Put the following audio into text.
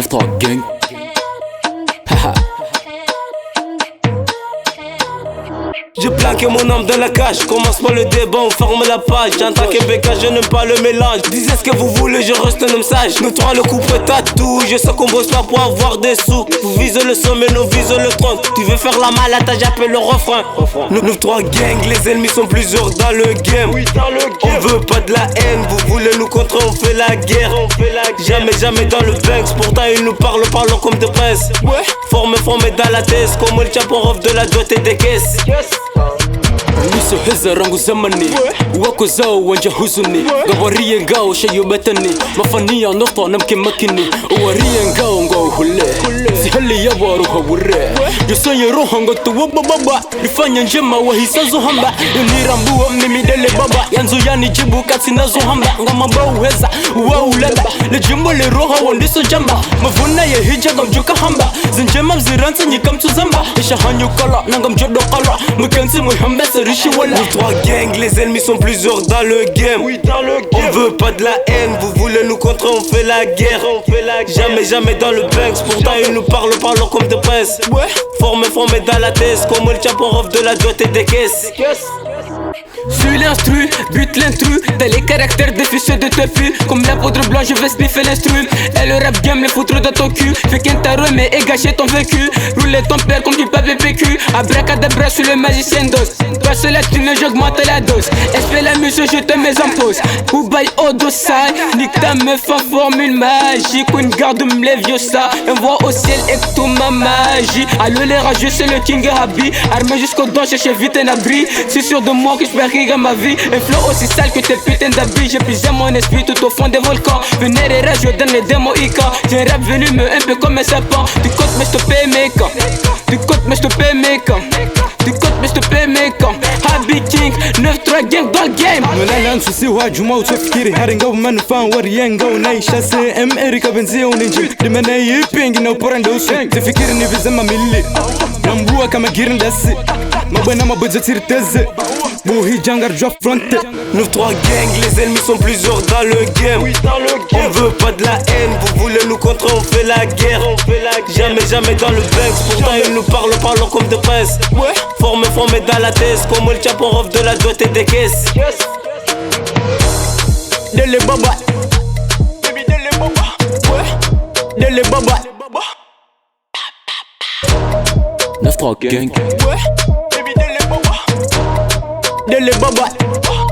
9-3 gang. J'ai planqué mon âme dans la cage, commence pas le débat, on ferme la page. En tant que BK, je n'aime pas le mélange. Disez ce que vous voulez, je reste un homme sage. Nous trois le couple tatou, je sais qu'on bosse pas pour avoir des sous. Vous visez le sommet, nous visons le trône. Tu veux faire la malade, j'appelle le refrain. Nous trois gang, les ennemis sont plusieurs dans le game. On veut pas de la haine, vous voulez nous contrer, on fait la guerre. Jamais dans le banks, pourtant ils nous parlent comme des princes. Formé dans la tête, comme le Chaporov de la droite et des caisses. Niso heza rangu zamani wako zao wanja huzuni Gawariye ngao shayo batani Mafania nokta namke makini Uwariye ngao ngao hule Sihali ya waru hawure Yusanye roha ngotu wabababa Nifanya njema wahisazo hamba Yunirambuwa mimidele baba Yanzu yani jibu katsi nazo hamba Ngama bau heza uwa uleba Lejimbo le roha wandiso jamba Mavuna ye hijaga mjuka hamba Zinjema mziranza nyika mtu zamba Isha hanyu kala nanga mjodo kala Mkansi muhambesa Nous trois gangs, les ennemis sont plusieurs dans le game. On veut pas de la haine, vous voulez nous contrer, on fait la guerre. Jamais dans le banks, pourtant ils nous parlent comme des princes. Formé dans la tête, comme le Chaporov de la droite et des caisses. Suis l'instru, bute l'intrus. T'as les caractères des fichiers de tefu. Comme la poudre blanche, je vais sniffer l'instru. Et le rap game, les foutre dans ton cul. Fais qu'un tarot, mais et gâcher ton vécu. Rouler ton père comme du papier PQ. Abracadabra, je suis le magicien d'os. Passe la thune, j'augmente la dose. Espère la musique, je te mets en pause. Ou baille au dossal. Nique ta meuf en formule magique. Une garde me lève, yo ça. Envoie au ciel et tout ma magie. Allô les rageux, c'est le king Habi. Armé jusqu'au dos, chercher vite un abri. C'est sûr de moi que je vais rire à ma vie. Un flow aussi sale que tes putains d'habits. J'ai puisé mon esprit tout au fond des volcans. Venez les rats, je donne les démos Ika. J'ai un rap venu me un peu comme un sapin. Tu comptes mais je te paye mes camps. Tu comptes mais je te paye mes camps. Tu comptes mais je te paye mes camps. Habi King, 9-3 gang dans le game. Mulalan sisi wa juma utofikiri haringa manufaa wariyenga unaisha CM Erika benzia uninjim dimana yipingi na uporanda usu tifikiri ni vizema mili nambua kama girindasi mabwana mabuja tirteze buhi jangar joa fronte. Nous trois gangs, les ennemis sont plusieurs dans le game. On veut pas de la haine, vous voulez nous contrer, on fait la guerre. Jamais dans le banks, pourtant ils nous parlent comme des princes. Formé dans la tête, comme le Chaporov de la droite et des caisses. Dele baba, dele baba, dele baba. 9-3 gang. Dele baba.